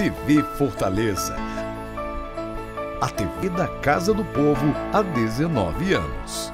TV Fortaleza. A TV da Casa do Povo há 19 anos.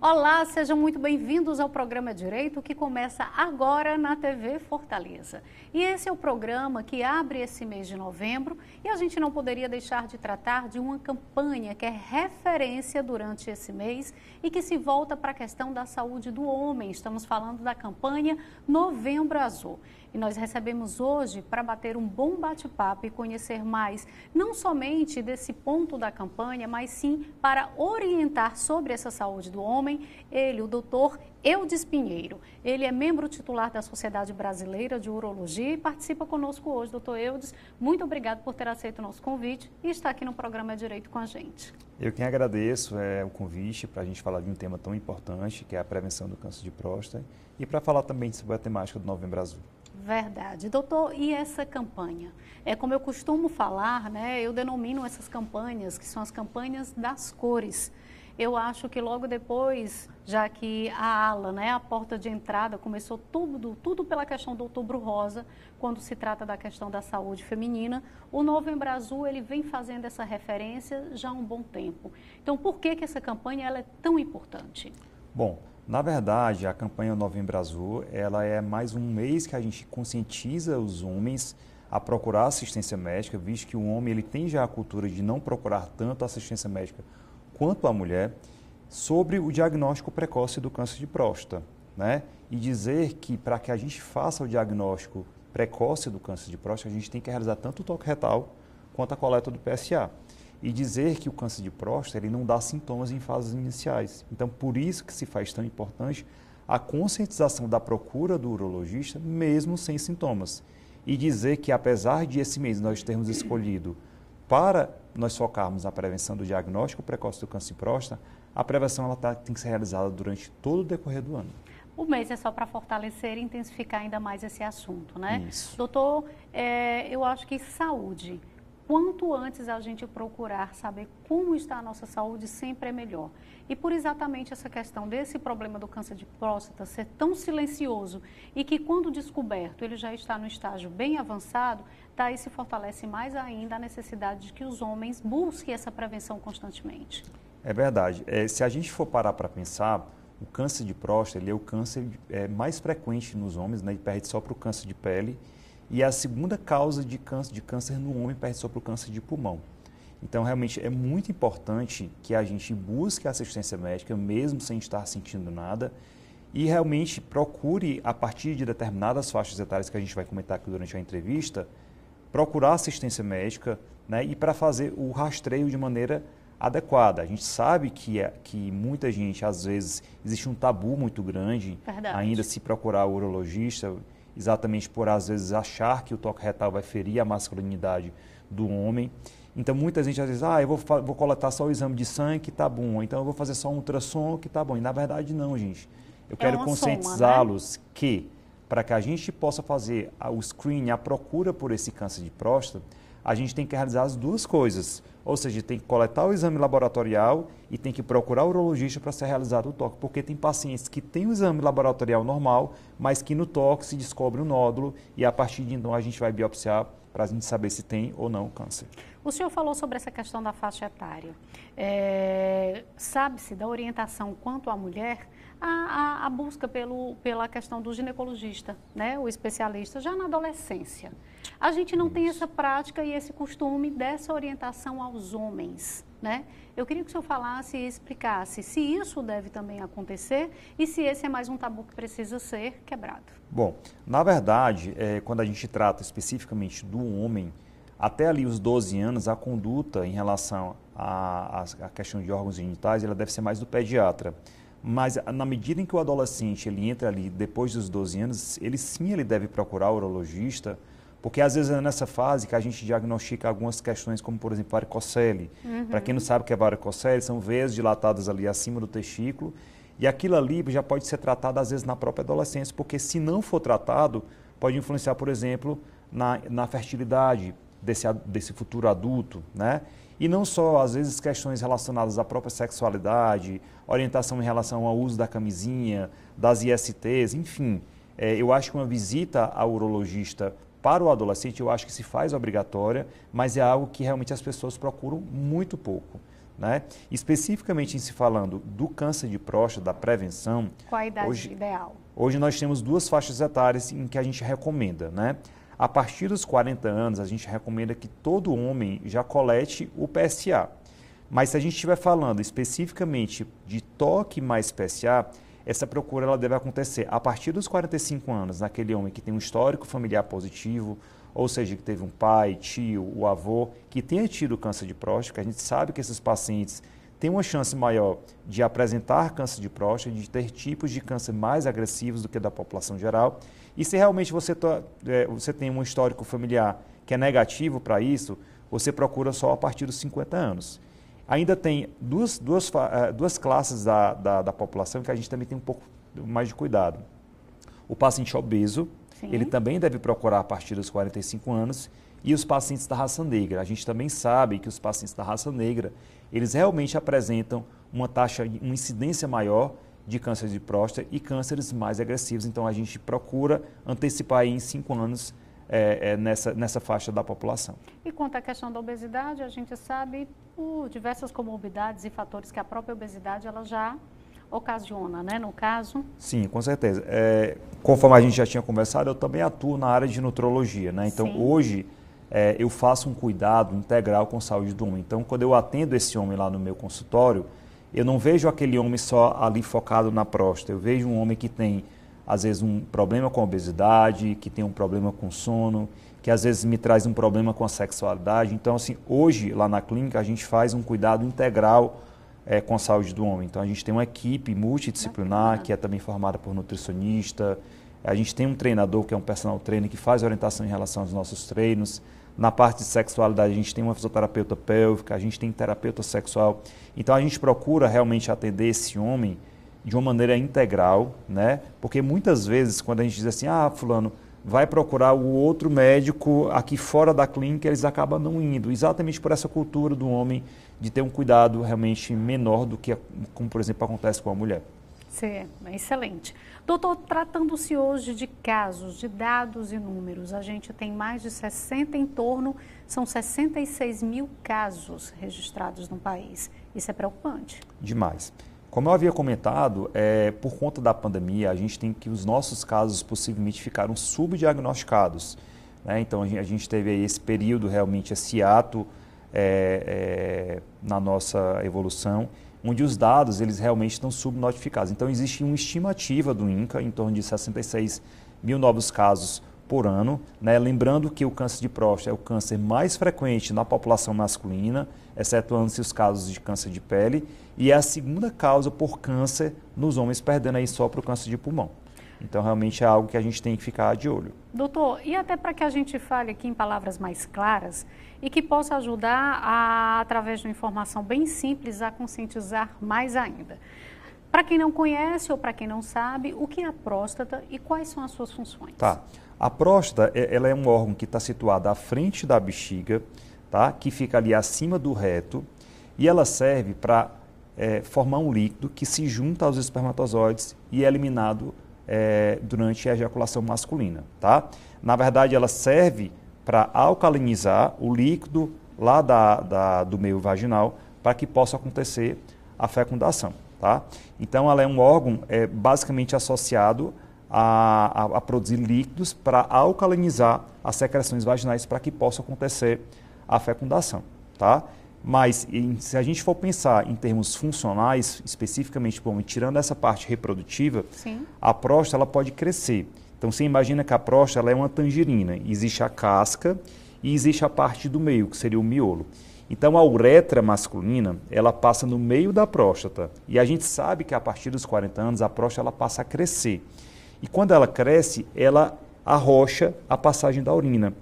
Olá, sejam muito bem-vindos ao programa Direito, que começa agora na TV Fortaleza. E esse é o programa que abre esse mês de novembro e a gente não poderia deixar de tratar de uma campanha que é referência durante esse mês e que se volta para a questão da saúde do homem. Estamos falando da campanha Novembro Azul. E nós recebemos hoje para bater um bom bate-papo e conhecer mais, não somente desse ponto da campanha, mas sim para orientar sobre essa saúde do homem, ele, o doutor Eudes Pinheiro. Ele é membro titular da Sociedade Brasileira de Urologia e participa conosco hoje. Doutor Eudes, muito obrigado por ter aceito o nosso convite e estar aqui no programa Direito com a gente. Eu quem agradeço o convite para a gente falar de um tema tão importante, que é a prevenção do câncer de próstata, e para falar também sobre a temática do Novembro Azul. Verdade. Doutor, e essa campanha? É como eu costumo falar, né? Eu denomino essas campanhas, que são as campanhas das cores. Eu acho que logo depois, já que a ala, né, a porta de entrada, começou tudo pela questão do Outubro Rosa, quando se trata da questão da saúde feminina, o Novembro Azul, ele vem fazendo essa referência já há um bom tempo. Então, por que essa campanha ela é tão importante? Bom, na verdade, a campanha Novembro Azul, ela é mais um mês que a gente conscientiza os homens a procurar assistência médica, visto que o homem ele tem já a cultura de não procurar tanto assistência médica quanto a mulher, sobre o diagnóstico precoce do câncer de próstata, né? E dizer que para que a gente faça o diagnóstico precoce do câncer de próstata, a gente tem que realizar tanto o toque retal quanto a coleta do PSA. E dizer que o câncer de próstata ele não dá sintomas em fases iniciais. Então, por isso que se faz tão importante a conscientização da procura do urologista, mesmo sem sintomas. E dizer que, apesar de esse mês nós termos escolhido para nós focarmos na prevenção do diagnóstico precoce do câncer de próstata, a prevenção ela tem que ser realizada durante todo o decorrer do ano. O mês é só para fortalecer e intensificar ainda mais esse assunto, né? Isso. Doutor, eu acho que saúde, quanto antes a gente procurar saber como está a nossa saúde, sempre é melhor. E por exatamente essa questão desse problema do câncer de próstata ser tão silencioso e que quando descoberto ele já está no estágio bem avançado, daí se fortalece mais ainda a necessidade de que os homens busquem essa prevenção constantemente. É verdade. Se a gente for parar para pensar, o câncer de próstata ele é o câncer mais frequente nos homens, né? Ele perde só para o câncer de pele. E a segunda causa de câncer no homem perde só para o câncer de pulmão. Então, realmente, é muito importante que a gente busque assistência médica, mesmo sem estar sentindo nada, e realmente procure, a partir de determinadas faixas etárias que a gente vai comentar aqui durante a entrevista, procurar assistência médica, né, e para fazer o rastreio de maneira adequada. A gente sabe que muita gente, às vezes, existe um tabu muito grande, ainda se procurar o urologista, exatamente por, às vezes, achar que o toque retal vai ferir a masculinidade do homem. Então, muita gente às vezes, eu vou coletar só o exame de sangue que tá bom, então eu vou fazer só um ultrassom que tá bom. E, na verdade, não, gente. Eu quero conscientizá-los, né, que, para que a gente possa fazer o screening, a procura por esse câncer de próstata, a gente tem que realizar as duas coisas. Ou seja, tem que coletar o exame laboratorial e tem que procurar o urologista para ser realizado o toque. Porque tem pacientes que têm o exame laboratorial normal, mas que no toque se descobre um nódulo e a partir de então a gente vai biopsiar para a gente saber se tem ou não câncer. O senhor falou sobre essa questão da faixa etária. Sabe-se da orientação quanto à mulher, a busca pela questão do ginecologista, né, o especialista, já na adolescência. A gente não tem essa prática e esse costume dessa orientação aos homens, né? Eu queria que o senhor falasse e explicasse se isso deve também acontecer e se esse é mais um tabu que precisa ser quebrado. Bom, na verdade, quando a gente trata especificamente do homem, até ali os 12 anos, a conduta em relação à questão de órgãos genitais, ela deve ser mais do pediatra. Mas na medida em que o adolescente ele entra ali depois dos 12 anos, ele deve procurar o urologista, porque às vezes é nessa fase que a gente diagnostica algumas questões, como por exemplo varicocele. Para quem não sabe o que é varicocele, são veias dilatadas ali acima do testículo, e aquilo ali já pode ser tratado às vezes na própria adolescência, porque se não for tratado, pode influenciar, por exemplo, na fertilidade desse futuro adulto, né? E não só, às vezes, questões relacionadas à própria sexualidade, orientação em relação ao uso da camisinha, das ISTs, enfim. Eu acho que uma visita ao urologista para o adolescente, eu acho que se faz obrigatória, mas é algo que realmente as pessoas procuram muito pouco, né? Especificamente em se falando do câncer de próstata, da prevenção... Qual a idade ideal? Hoje nós temos 2 faixas etárias em que a gente recomenda, né? A partir dos 40 anos, a gente recomenda que todo homem já colete o PSA. Mas se a gente estiver falando especificamente de toque mais PSA, essa procura ela deve acontecer a partir dos 45 anos, naquele homem que tem um histórico familiar positivo, ou seja, que teve um pai, tio, o avô, que tenha tido câncer de próstata. A gente sabe que esses pacientes têm uma chance maior de apresentar câncer de próstata, de ter tipos de câncer mais agressivos do que da população geral. E se realmente você tem um histórico familiar que é negativo para isso, você procura só a partir dos 50 anos. Ainda tem duas classes da população que a gente também tem um pouco mais de cuidado. O paciente obeso, sim, ele também deve procurar a partir dos 45 anos, e os pacientes da raça negra. A gente também sabe que os pacientes da raça negra, eles realmente apresentam uma incidência maior de câncer de próstata e cânceres mais agressivos. Então, a gente procura antecipar aí em 5 anos nessa faixa da população. E quanto à questão da obesidade, a gente sabe por diversas comorbidades e fatores que a própria obesidade ela já ocasiona, né, no caso? Sim, com certeza. Conforme a gente já tinha conversado, eu também atuo na área de nutrologia, né? Então, sim, hoje eu faço um cuidado integral com a saúde do homem. Então, quando eu atendo esse homem lá no meu consultório, eu não vejo aquele homem só ali focado na próstata. Eu vejo um homem que tem, às vezes, um problema com a obesidade, que tem um problema com sono, que às vezes me traz um problema com a sexualidade. Então, assim, hoje, lá na clínica, a gente faz um cuidado integral com a saúde do homem. Então, a gente tem uma equipe multidisciplinar, que é também formada por nutricionista. A gente tem um treinador, que é um personal trainer, que faz orientação em relação aos nossos treinos. Na parte de sexualidade, a gente tem uma fisioterapeuta pélvica, a gente tem terapeuta sexual. Então, a gente procura realmente atender esse homem de uma maneira integral, né? Porque muitas vezes, quando a gente diz assim, fulano, vai procurar o outro médico aqui fora da clínica, eles acabam não indo, exatamente por essa cultura do homem de ter um cuidado realmente menor do que, como por exemplo, acontece com a mulher. Sim, excelente. Doutor, tratando-se hoje de casos, de dados e números, a gente tem mais de 60 são 66 mil casos registrados no país. Isso é preocupante? Demais. Como eu havia comentado, por conta da pandemia, a gente tem que os nossos casos possivelmente ficaram subdiagnosticados, né? Então, a gente teve aí esse período, realmente, esse ato na nossa evolução, onde os dados eles realmente estão subnotificados. Então, existe uma estimativa do INCA em torno de 66 mil novos casos por ano, né? Lembrando que o câncer de próstata é o câncer mais frequente na população masculina, excetuando-se os casos de câncer de pele, e é a segunda causa por câncer nos homens, perdendo aí só para o câncer de pulmão. Então, realmente é algo que a gente tem que ficar de olho. Doutor, e até para que a gente fale aqui em palavras mais claras e que possa ajudar, através de uma informação bem simples, a conscientizar mais ainda. Para quem não conhece ou para quem não sabe, o que é a próstata e quais são as suas funções? Tá. A próstata, ela é um órgão que está situado à frente da bexiga, tá? Que fica ali acima do reto, e ela serve para formar um líquido que se junta aos espermatozoides e é eliminado durante a ejaculação masculina, tá? Na verdade, ela serve para alcalinizar o líquido lá do meio vaginal para que possa acontecer a fecundação, tá? Então, ela é um órgão basicamente associado a produzir líquidos para alcalinizar as secreções vaginais para que possa acontecer a fecundação, tá? Mas se a gente for pensar em termos funcionais, especificamente, tirando essa parte reprodutiva, sim, a próstata ela pode crescer. Então, você imagina que a próstata ela é uma tangerina. Existe a casca e existe a parte do meio, que seria o miolo. Então, a uretra masculina, ela passa no meio da próstata. E a gente sabe que a partir dos 40 anos, a próstata ela passa a crescer. E quando ela cresce, ela arrocha a passagem da urina.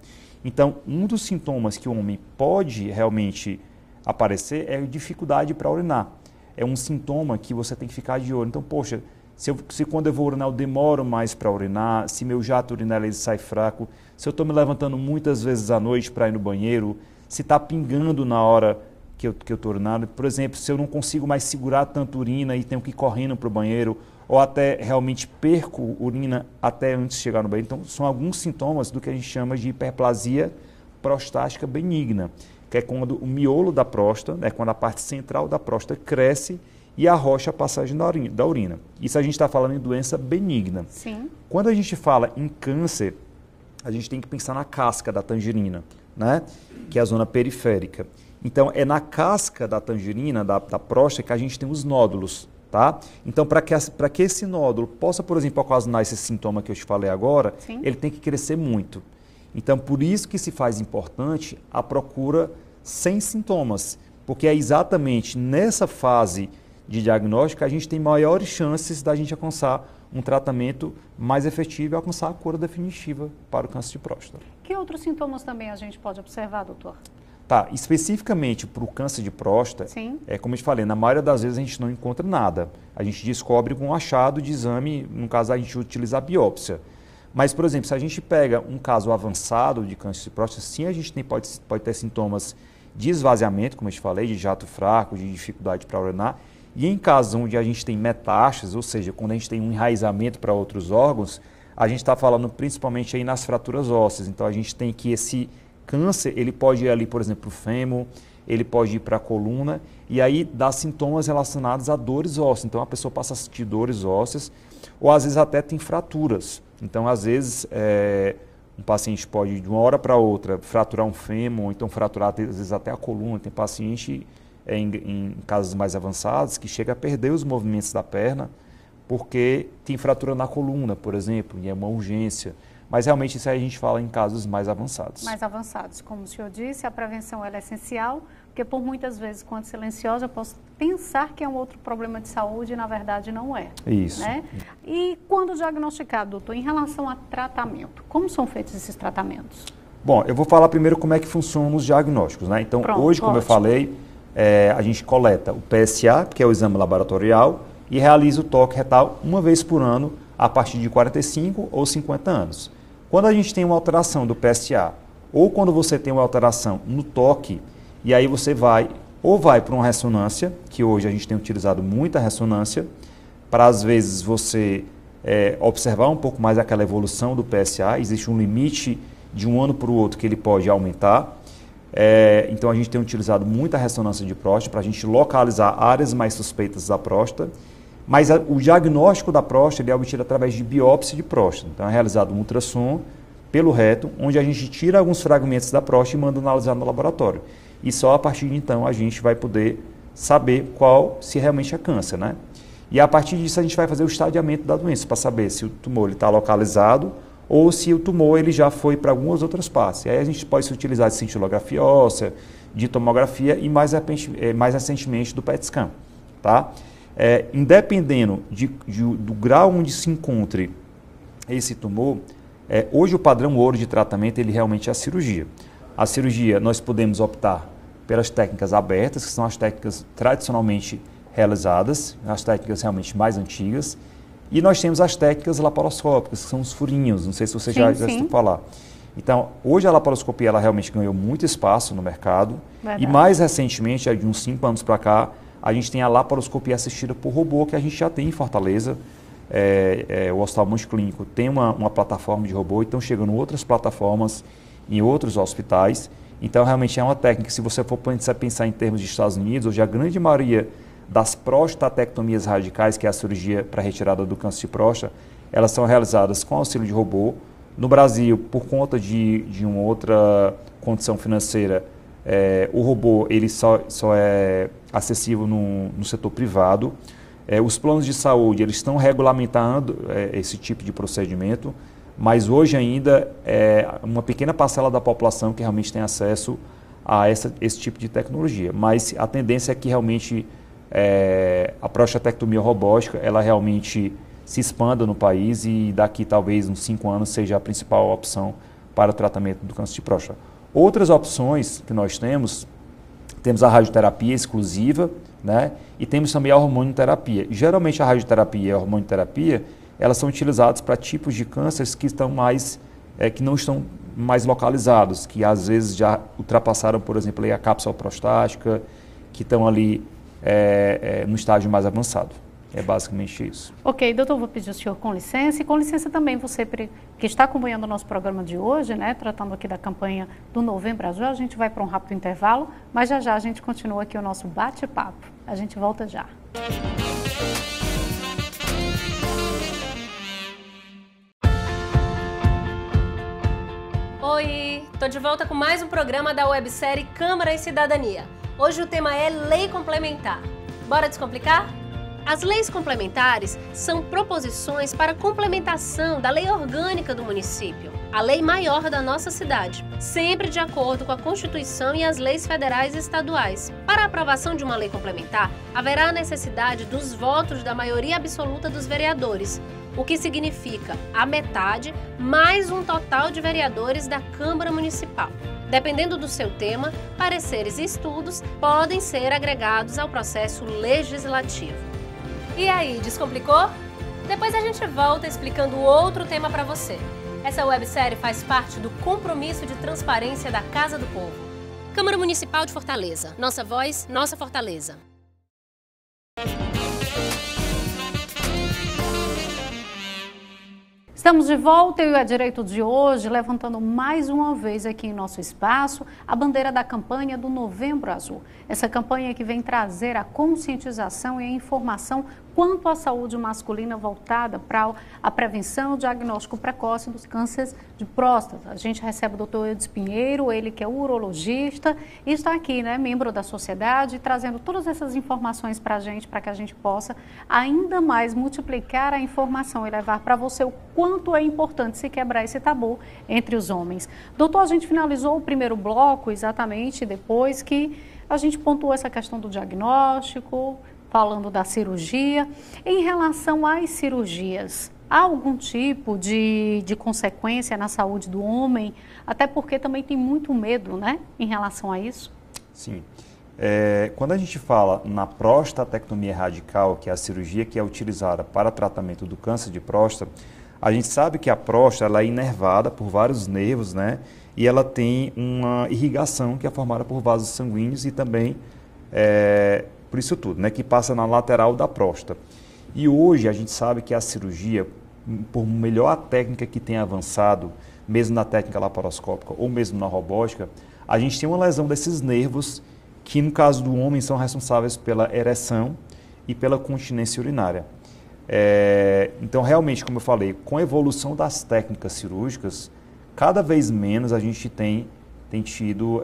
Então, um dos sintomas que o homem pode realmente aparecer é a dificuldade para urinar. É um sintoma que você tem que ficar de olho. Então, poxa, se quando eu vou urinar eu demoro mais para urinar, se meu jato urinário ele sai fraco, se eu estou me levantando muitas vezes à noite para ir no banheiro, se está pingando na hora que eu estou urinando, por exemplo, se eu não consigo mais segurar tanta urina e tenho que ir correndo para o banheiro, ou até realmente perco urina até antes de chegar no banheiro. Então, são alguns sintomas do que a gente chama de hiperplasia prostática benigna, que é quando o miolo da próstata, quando a parte central da próstata cresce e arrocha a passagem da urina. Isso a gente está falando em doença benigna. Sim. Quando a gente fala em câncer, a gente tem que pensar na casca da tangerina, né? Que é a zona periférica. Então, é na casca da tangerina, da próstata, que a gente tem os nódulos. Tá? Então, para que esse nódulo possa, por exemplo, ocasionar esse sintoma que eu te falei agora, Sim. ele tem que crescer muito. Então, por isso que se faz importante a procura sem sintomas, porque é exatamente nessa fase de diagnóstico que a gente tem maiores chances da gente alcançar um tratamento mais efetivo e alcançar a cura definitiva para o câncer de próstata. Que outros sintomas também a gente pode observar, doutor? Tá, especificamente para o câncer de próstata, Sim. como eu te falei, na maioria das vezes a gente não encontra nada. A gente descobre com um achado de exame, no caso a gente utiliza a biópsia. Mas, por exemplo, se a gente pega um caso avançado de câncer de próstata, sim, a gente pode ter sintomas de esvaziamento, como eu te falei, de jato fraco, de dificuldade para urinar. E em casos onde a gente tem metástases, ou seja, quando a gente tem um enraizamento para outros órgãos, a gente está falando principalmente aí nas fraturas ósseas. Então, a gente tem que esse câncer, ele pode ir ali, por exemplo, para o fêmur, ele pode ir para a coluna, e aí dá sintomas relacionados a dores ósseas. Então, a pessoa passa a sentir dores ósseas, ou às vezes até tem fraturas. Então, às vezes, um paciente pode, de uma hora para outra, fraturar um fêmur, ou então fraturar, às vezes, até a coluna. Tem paciente, em casos mais avançados, que chega a perder os movimentos da perna, porque tem fratura na coluna, por exemplo, e é uma urgência. Mas realmente isso aí a gente fala em casos mais avançados. Mais avançados. Como o senhor disse, a prevenção ela é essencial, porque por muitas vezes, quando silenciosa, eu posso pensar que é um outro problema de saúde e na verdade não é. Isso. Né? E quando diagnosticado, doutor, em relação a tratamento, como são feitos esses tratamentos? Bom, eu vou falar primeiro como é que funcionam os diagnósticos, né? Então, Pronto, hoje, como eu falei, a gente coleta o PSA, que é o exame laboratorial, e realiza o toque retal uma vez por ano, a partir de 45 ou 50 anos. Quando a gente tem uma alteração do PSA, ou quando você tem uma alteração no toque, e aí você vai para uma ressonância, que hoje a gente tem utilizado muita ressonância, para às vezes você observar um pouco mais aquela evolução do PSA, existe um limite de um ano para o outro que ele pode aumentar. Então a gente tem utilizado muita ressonância de próstata para a gente localizar áreas mais suspeitas da próstata. Mas o diagnóstico da próstata ele é obtido através de biópsia de próstata. Então é realizado um ultrassom pelo reto, onde a gente tira alguns fragmentos da próstata e manda analisar no laboratório. E só a partir de então a gente vai poder saber se realmente é câncer, né? E a partir disso a gente vai fazer o estadiamento da doença para saber se o tumor está localizado ou se o tumor ele já foi para algumas outras partes. E aí a gente pode se utilizar de cintilografia óssea, de tomografia e mais recentemente do PET scan, tá? Independendo do grau onde se encontre esse tumor, hoje o padrão ouro de tratamento ele realmente é a cirurgia. A cirurgia nós podemos optar pelas técnicas abertas, que são as técnicas tradicionalmente realizadas, as técnicas realmente mais antigas, e nós temos as técnicas laparoscópicas, que são os furinhos, não sei se você já escutou falar. Então, hoje a laparoscopia ela realmente ganhou muito espaço no mercado, e mais recentemente, de uns 5 anos para cá, a gente tem a laparoscopia assistida por robô, que a gente já tem em Fortaleza. O Hospital Multiclínico tem uma plataforma de robô, e estão chegando outras plataformas em outros hospitais. Então, realmente é uma técnica, se você for pensar em termos de Estados Unidos, hoje a grande maioria das prostatectomias radicais, que é a cirurgia para retirada do câncer de próstata, elas são realizadas com auxílio de robô. No Brasil, por conta de uma outra condição financeira, o robô ele só é acessível no setor privado. Os planos de saúde eles estão regulamentando esse tipo de procedimento, mas hoje ainda é uma pequena parcela da população que realmente tem acesso a esse tipo de tecnologia. Mas a tendência é que realmente a prostatectomia robótica ela realmente se expanda no país e daqui talvez uns 5 anos seja a principal opção para o tratamento do câncer de próstata. Outras opções que nós temos a radioterapia exclusiva, né? E temos também a hormonioterapia. Geralmente a radioterapia e a hormonioterapia, elas são utilizadas para tipos de cânceres que estão mais, que não estão mais localizados, que às vezes já ultrapassaram, por exemplo, a cápsula prostática, que estão ali no estágio mais avançado. É basicamente isso. Ok, doutor, vou pedir ao senhor com licença, e com licença também você que está acompanhando o nosso programa de hoje, né, tratando aqui da campanha do Novembro Azul. A gente vai para um rápido intervalo, mas já já a gente continua aqui o nosso bate-papo. A gente volta já. Oi, tô de volta com mais um programa da websérie Câmara e Cidadania. Hoje o tema é Lei Complementar. Bora descomplicar? As leis complementares são proposições para complementação da lei orgânica do município, a lei maior da nossa cidade, sempre de acordo com a Constituição e as leis federais e estaduais. Para a aprovação de uma lei complementar, haverá a necessidade dos votos da maioria absoluta dos vereadores, o que significa a metade mais um total de vereadores da Câmara Municipal. Dependendo do seu tema, pareceres e estudos podem ser agregados ao processo legislativo. E aí, descomplicou? Depois a gente volta explicando outro tema para você. Essa websérie faz parte do compromisso de transparência da Casa do Povo. Câmara Municipal de Fortaleza. Nossa voz, nossa fortaleza. Estamos de volta e o É Direito de hoje, levantando mais uma vez aqui em nosso espaço a bandeira da campanha do Novembro Azul. Essa campanha que vem trazer a conscientização e a informação quanto à saúde masculina voltada para a prevenção e o diagnóstico precoce dos cânceres de próstata. A gente recebe o doutor Eudes Pinheiro, ele que é urologista e está aqui, né, membro da sociedade, trazendo todas essas informações para que a gente possa ainda mais multiplicar a informação e levar para você o quanto é importante se quebrar esse tabu entre os homens. Doutor, a gente finalizou o primeiro bloco exatamente depois que a gente pontuou essa questão do diagnóstico, falando da cirurgia. Em relação às cirurgias, há algum tipo de consequência na saúde do homem? Até porque também tem muito medo, né, em relação a isso? Sim. Quando a gente fala na prostatectomia radical, que é a cirurgia que é utilizada para tratamento do câncer de próstata, a gente sabe que a próstata ela é inervada por vários nervos, né? E ela tem uma irrigação que é formada por vasos sanguíneos e também, por isso tudo, né? Que passa na lateral da próstata. E hoje a gente sabe que a cirurgia, por melhor a técnica que tem avançado, mesmo na técnica laparoscópica ou mesmo na robótica, a gente tem uma lesão desses nervos que, no caso do homem, são responsáveis pela ereção e pela continência urinária. Então, realmente, como eu falei, com a evolução das técnicas cirúrgicas, cada vez menos a gente tem tido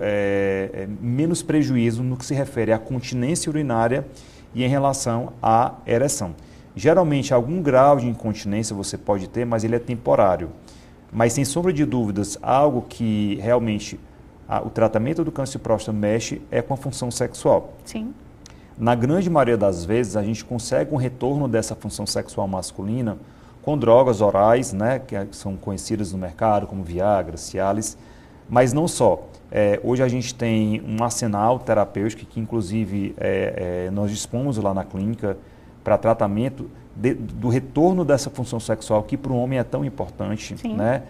menos prejuízo no que se refere à continência urinária e em relação à ereção. Geralmente, algum grau de incontinência você pode ter, mas ele é temporário. Mas, sem sombra de dúvidas, algo que realmente o tratamento do câncer de próstata mexe é com a função sexual. Sim. Na grande maioria das vezes, a gente consegue um retorno dessa função sexual masculina com drogas orais, né, que são conhecidas no mercado como Viagra, Cialis, mas não só. Hoje a gente tem um arsenal terapêutico que, inclusive, nós dispomos lá na clínica para tratamento do retorno dessa função sexual que para o homem é tão importante, né?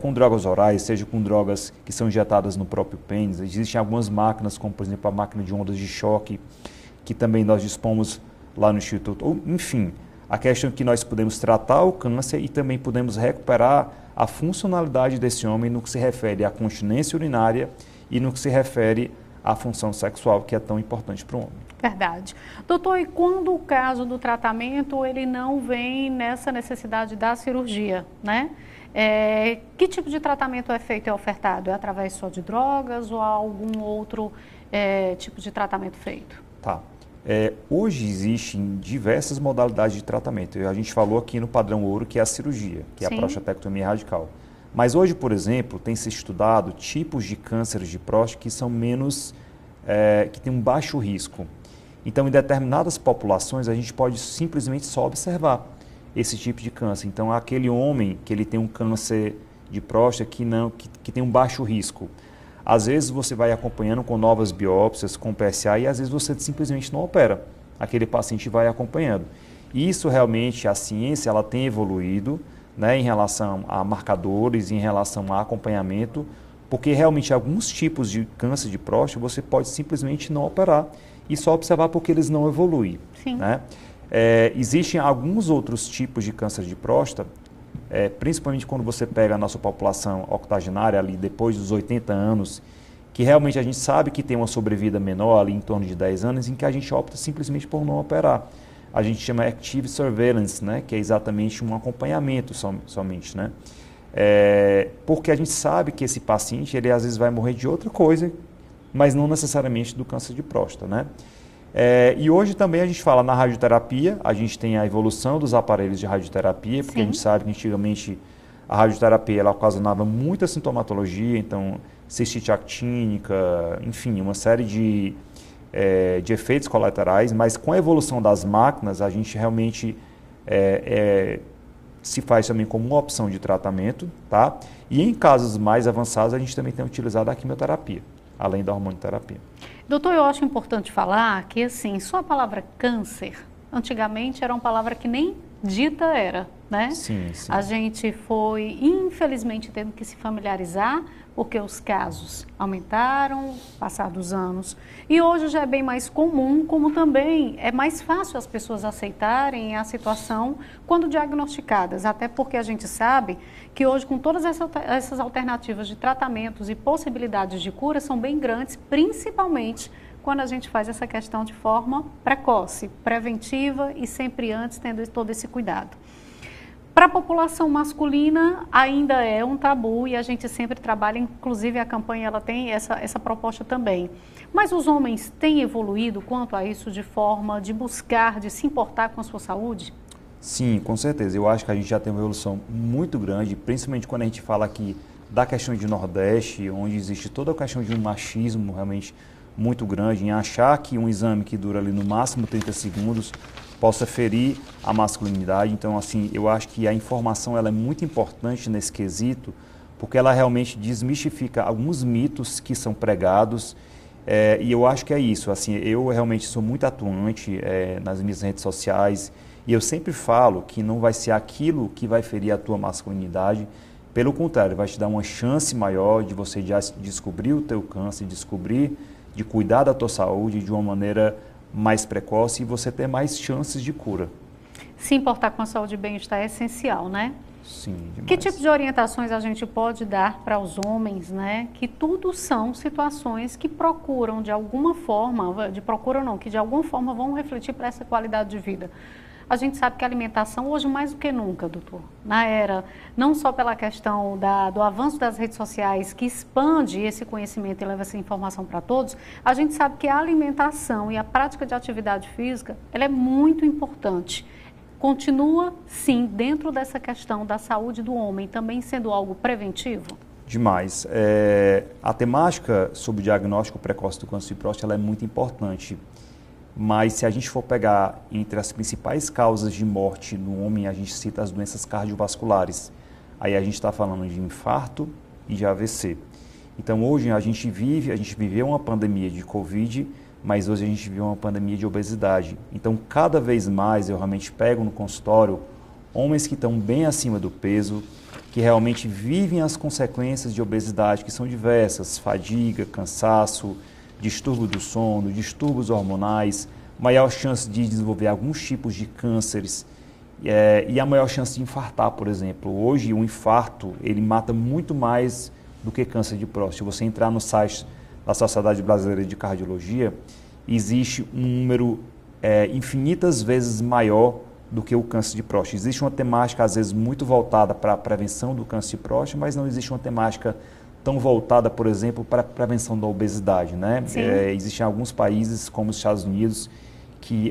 Com drogas orais, seja com drogas que são injetadas no próprio pênis. Existem algumas máquinas, como por exemplo a máquina de ondas de choque, que também nós dispomos lá no Instituto. Enfim, a questão é que nós podemos tratar o câncer e também podemos recuperar a funcionalidade desse homem no que se refere à continência urinária e no que se refere à função sexual, que é tão importante para o homem. Verdade. Doutor, e quando o caso do tratamento ele não vem nessa necessidade da cirurgia, né? Que tipo de tratamento é feito e ofertado? É através só de drogas ou há algum outro tipo de tratamento feito? Tá. Hoje existem diversas modalidades de tratamento. A gente falou aqui no padrão ouro, que é a cirurgia, que é a prostatectomia radical. Mas hoje, por exemplo, tem se estudado tipos de cânceres de próstata que são menos, que têm um baixo risco. Então, em determinadas populações, a gente pode simplesmente só observar esse tipo de câncer. Então, aquele homem que ele tem um câncer de próstata que tem um baixo risco. Às vezes você vai acompanhando com novas biópsias, com PSA, e às vezes você simplesmente não opera. Aquele paciente vai acompanhando. Isso realmente, a ciência, ela tem evoluído, né, em relação a marcadores, em relação a acompanhamento, porque realmente alguns tipos de câncer de próstata você pode simplesmente não operar e só observar porque eles não evoluem. Sim. Né? Existem alguns outros tipos de câncer de próstata, principalmente quando você pega a nossa população octogenária ali depois dos 80 anos, que realmente a gente sabe que tem uma sobrevida menor ali em torno de 10 anos, em que a gente opta simplesmente por não operar. A gente chama Active Surveillance, né, que é exatamente um acompanhamento somente, né? Porque a gente sabe que esse paciente, ele às vezes vai morrer de outra coisa, mas não necessariamente do câncer de próstata, né? E hoje também a gente fala na radioterapia, a gente tem a evolução dos aparelhos de radioterapia, porque Sim. a gente sabe que antigamente a radioterapia ela ocasionava muita sintomatologia, então cistite actínica, enfim, uma série de efeitos colaterais, mas com a evolução das máquinas a gente realmente se faz também como uma opção de tratamento, tá? E em casos mais avançados a gente também tem utilizado a quimioterapia, além da hormonioterapia. Doutor, eu acho importante falar que, assim, só a palavra câncer, antigamente era uma palavra que nem dita era, né? Sim, sim. A gente foi, infelizmente, tendo que se familiarizar, porque os casos aumentaram, passar dos anos. E hoje já é bem mais comum, como também é mais fácil as pessoas aceitarem a situação quando diagnosticadas, até porque a gente sabe que hoje, com todas essas alternativas de tratamentos e possibilidades de cura, são bem grandes, principalmente quando a gente faz essa questão de forma precoce, preventiva e sempre antes tendo todo esse cuidado. Para a população masculina ainda é um tabu e a gente sempre trabalha, inclusive a campanha ela tem essa proposta também. Mas os homens têm evoluído quanto a isso de forma de buscar, de se importar com a sua saúde? Sim, com certeza. Eu acho que a gente já tem uma evolução muito grande, principalmente quando a gente fala aqui da questão de Nordeste, onde existe toda a questão de um machismo realmente muito grande, em achar que um exame que dura ali no máximo 30 segundos possa ferir a masculinidade. Então, assim, eu acho que a informação ela é muito importante nesse quesito, porque ela realmente desmistifica alguns mitos que são pregados, e eu acho que é isso. Assim, eu realmente sou muito atuante nas minhas redes sociais, e eu sempre falo que não vai ser aquilo que vai ferir a tua masculinidade, pelo contrário, vai te dar uma chance maior de você já descobrir o teu câncer, de cuidar da tua saúde de uma maneira mais precoce e você ter mais chances de cura. Se importar com a saúde e bem-estar é essencial, né? Sim, demais. Que tipo de orientações a gente pode dar para os homens, né? Que tudo são situações que procuram de alguma forma, que de alguma forma vão refletir para essa qualidade de vida. A gente sabe que a alimentação, hoje mais do que nunca, doutor, na era, não só pela questão do avanço das redes sociais, que expande esse conhecimento e leva essa informação para todos, a gente sabe que a alimentação e a prática de atividade física, ela é muito importante. Continua, sim, dentro dessa questão da saúde do homem, também sendo algo preventivo? Demais. A temática sobre o diagnóstico precoce do câncer de próstata ela é muito importante. Mas se a gente for pegar entre as principais causas de morte no homem, a gente cita as doenças cardiovasculares. Aí a gente está falando de infarto e de AVC. Então hoje a gente viveu uma pandemia de Covid, mas hoje a gente vive uma pandemia de obesidade. Então cada vez mais eu realmente pego no consultório homens que estão bem acima do peso, que realmente vivem as consequências de obesidade, que são diversas, fadiga, cansaço, distúrbio do sono, distúrbios hormonais, maior chance de desenvolver alguns tipos de cânceres e a maior chance de infartar, por exemplo. Hoje, o infarto, ele mata muito mais do que câncer de próstata. Se você entrar no site da Sociedade Brasileira de Cardiologia, existe um número infinitas vezes maior do que o câncer de próstata. Existe uma temática, às vezes, muito voltada para a prevenção do câncer de próstata, mas não existe uma temática tão voltada, por exemplo, para a prevenção da obesidade, né? Existem alguns países, como os Estados Unidos,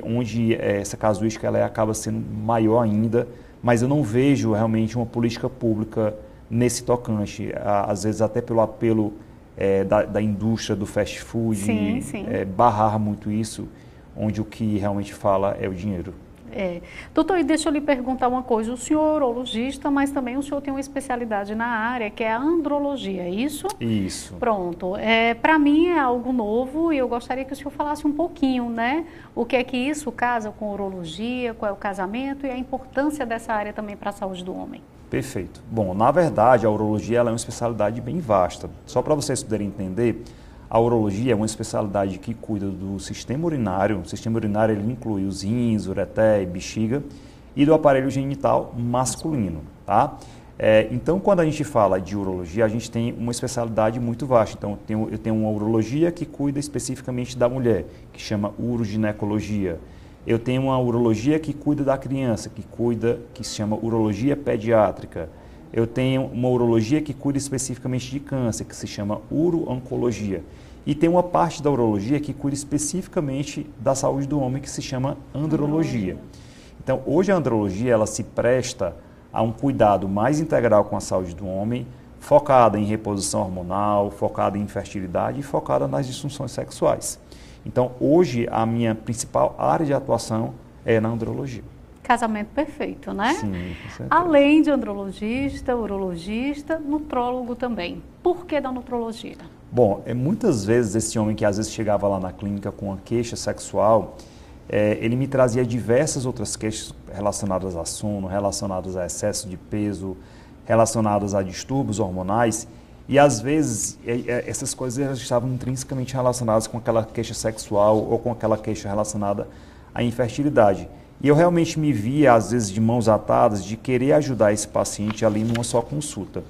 onde essa casuística ela acaba sendo maior ainda, mas eu não vejo realmente uma política pública nesse tocante, às vezes até pelo apelo da indústria do fast food, sim. barrar muito isso, onde o que realmente fala é o dinheiro. Doutor, e deixa eu lhe perguntar uma coisa. O senhor é urologista, mas também o senhor tem uma especialidade na área, que é a andrologia, é isso? Isso. Pronto. Para mim é algo novo e eu gostaria que o senhor falasse um pouquinho, né? O que é que isso casa com urologia, qual é o casamento e a importância dessa área também para a saúde do homem. Perfeito. Bom, na verdade, a urologia ela é uma especialidade bem vasta. Só para vocês poderem entender, a urologia é uma especialidade que cuida do sistema urinário. O sistema urinário ele inclui os rins, ureter, bexiga e do aparelho genital masculino, tá? Então, quando a gente fala de urologia, a gente tem uma especialidade muito vasta. Então, eu tenho uma urologia que cuida especificamente da mulher, que chama uroginecologia. Eu tenho uma urologia que cuida da criança, que se chama urologia pediátrica. Eu tenho uma urologia que cuida especificamente de câncer, que se chama uro-oncologia. E tem uma parte da urologia que cuida especificamente da saúde do homem, que se chama andrologia. Então, hoje a andrologia ela se presta a um cuidado mais integral com a saúde do homem, focada em reposição hormonal, focada em infertilidade e focada nas disfunções sexuais. Então, hoje, a minha principal área de atuação é na andrologia. Casamento perfeito, né? Sim, com certeza. Além de andrologista, urologista, nutrólogo também. Por que da nutrologia? Bom, muitas vezes esse homem que às vezes chegava lá na clínica com uma queixa sexual, ele me trazia diversas outras queixas relacionadas a sono, relacionadas a excesso de peso, relacionadas a distúrbios hormonais. E às vezes essas coisas estavam intrinsecamente relacionadas com aquela queixa sexual ou com aquela queixa relacionada à infertilidade. E eu realmente me via, às vezes, de mãos atadas, de querer ajudar esse paciente ali numa só consulta.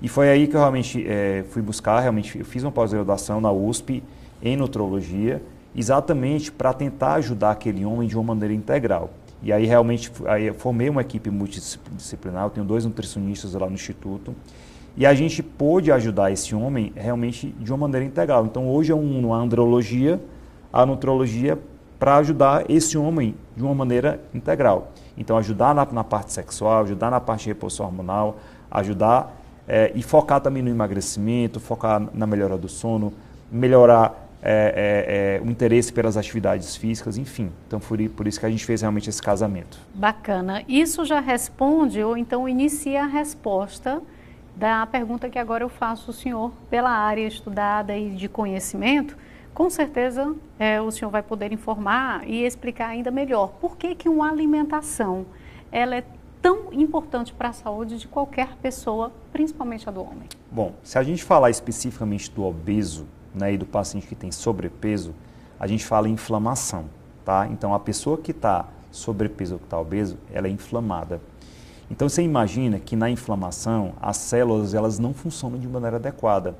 E foi aí que eu realmente fui buscar, eu fiz uma pós-graduação na USP em nutrologia, exatamente para tentar ajudar aquele homem de uma maneira integral. E aí realmente eu formei uma equipe multidisciplinar, eu tenho 2 nutricionistas lá no Instituto, e a gente pôde ajudar esse homem realmente de uma maneira integral. Então hoje eu uno a andrologia, a nutrologia, para ajudar esse homem de uma maneira integral. Então, ajudar na parte sexual, ajudar na parte de reposição hormonal, ajudar e focar também no emagrecimento, focar na melhora do sono, melhorar o interesse pelas atividades físicas, enfim. Então, por isso que a gente fez realmente esse casamento. Bacana. Isso já responde ou então inicia a resposta da pergunta que agora eu faço ao senhor pela área estudada e de conhecimento. Com certeza o senhor vai poder informar e explicar ainda melhor por que uma alimentação ela é tão importante para a saúde de qualquer pessoa, principalmente a do homem. Bom, se a gente falar especificamente do obeso, né, e do paciente que tem sobrepeso, a gente fala em inflamação, tá? Então, a pessoa que está sobrepeso ou que está obeso, ela é inflamada. Então, você imagina que na inflamação, as células elas não funcionam de maneira adequada.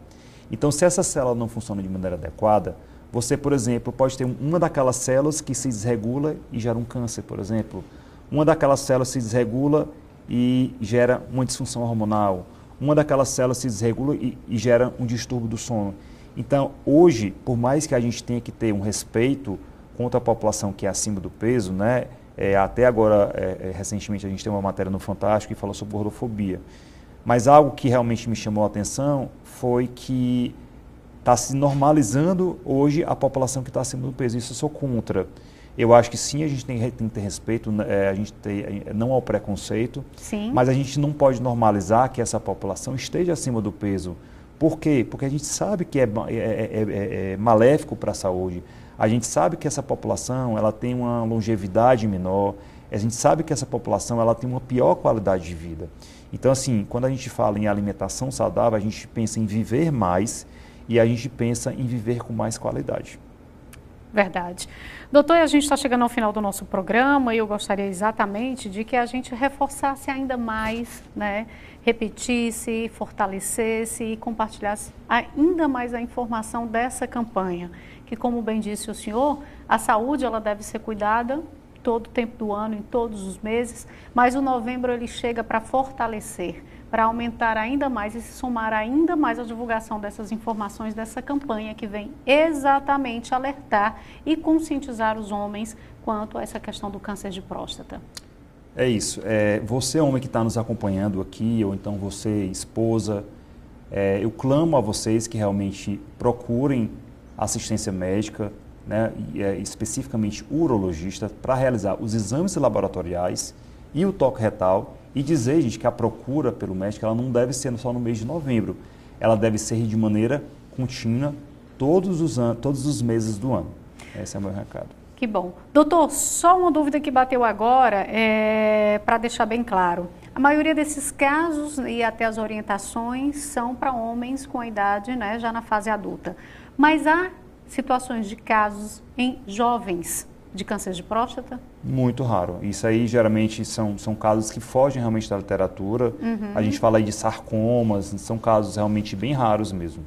Então, se essa célula não funciona de maneira adequada, você, por exemplo, pode ter uma daquelas células que se desregula e gera um câncer, por exemplo. Uma daquelas células se desregula e gera uma disfunção hormonal. Uma daquelas células se desregula e gera um distúrbio do sono. Então, hoje, por mais que a gente tenha que ter um respeito contra a população que é acima do peso, né? Até agora, recentemente, a gente tem uma matéria no Fantástico que falou sobre gordofobia. Mas algo que realmente me chamou a atenção foi que está se normalizando hoje a população que está acima do peso. Isso eu sou contra. Eu acho que sim, a gente tem que ter respeito, não ao preconceito, sim, mas a gente não pode normalizar que essa população esteja acima do peso. Por quê? Porque a gente sabe que é maléfico para a saúde. A gente sabe que essa população ela tem uma longevidade menor. A gente sabe que essa população ela tem uma pior qualidade de vida. Então, assim, quando a gente fala em alimentação saudável, a gente pensa em viver mais e a gente pensa em viver com mais qualidade. Verdade. Doutor, a gente está chegando ao final do nosso programa e eu gostaria exatamente de que a gente reforçasse ainda mais, né? Repetisse, fortalecesse e compartilhasse ainda mais a informação dessa campanha, que, como bem disse o senhor, a saúde ela deve ser cuidada todo o tempo do ano, em todos os meses, mas o novembro ele chega para fortalecer, para aumentar ainda mais e se somar ainda mais à divulgação dessas informações, dessa campanha que vem exatamente alertar e conscientizar os homens quanto a essa questão do câncer de próstata. É isso. Você, homem que está nos acompanhando aqui, ou então você, esposa, eu clamo a vocês que realmente procurem assistência médica, né, especificamente urologista, para realizar os exames laboratoriais e o toque retal e dizer, gente, que a procura pelo médico ela não deve ser só no mês de novembro, ela deve ser de maneira contínua todos os meses do ano. Esse é o meu recado. Que bom. Doutor, só uma dúvida que bateu agora, para deixar bem claro. A maioria desses casos e até as orientações são para homens com a idade, né, já na fase adulta. Mas há situações de casos em jovens de câncer de próstata? Muito raro. Isso aí geralmente são casos que fogem realmente da literatura. A gente fala aí de sarcomas, são casos realmente bem raros mesmo.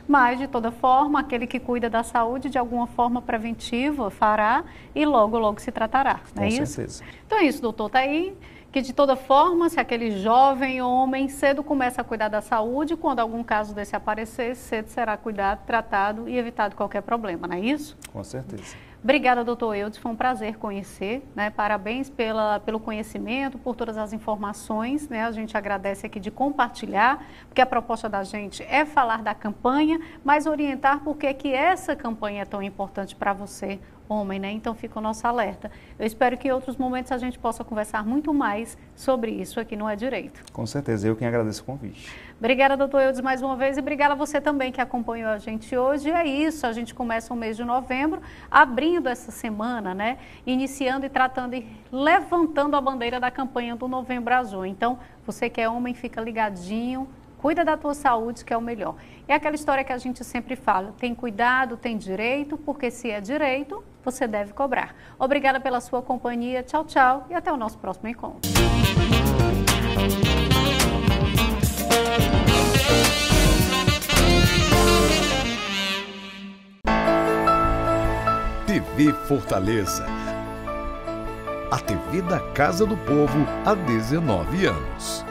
Mas, de toda forma, aquele que cuida da saúde, de alguma forma preventiva, fará e logo, logo se tratará, não é isso? Com certeza. Então é isso, doutor, tá aí que de toda forma, se aquele jovem homem cedo começa a cuidar da saúde, quando algum caso desse aparecer, cedo será cuidado, tratado e evitado qualquer problema, não é isso? Com certeza. Obrigada, doutor Eudes, foi um prazer conhecer, né? Parabéns pelo conhecimento, por todas as informações, né? A gente agradece aqui de compartilhar, porque a proposta da gente é falar da campanha, mas orientar por que essa campanha é tão importante para você, homem, né? Então fica o nosso alerta. Eu espero que em outros momentos a gente possa conversar muito mais sobre isso aqui no É Direito. Com certeza, eu quem agradeço o convite. Obrigada, doutor Eudes, mais uma vez, e obrigada a você também que acompanhou a gente hoje. E é isso, a gente começa o mês de novembro, abrindo essa semana, né? Iniciando e tratando e levantando a bandeira da campanha do Novembro Azul. Então, você que é homem, fica ligadinho, cuida da tua saúde, que é o melhor. É aquela história que a gente sempre fala, tem cuidado, tem direito, porque se é direito, você deve cobrar. Obrigada pela sua companhia, tchau, tchau, e até o nosso próximo encontro. TV Fortaleza. A TV da Casa do Povo há 19 anos.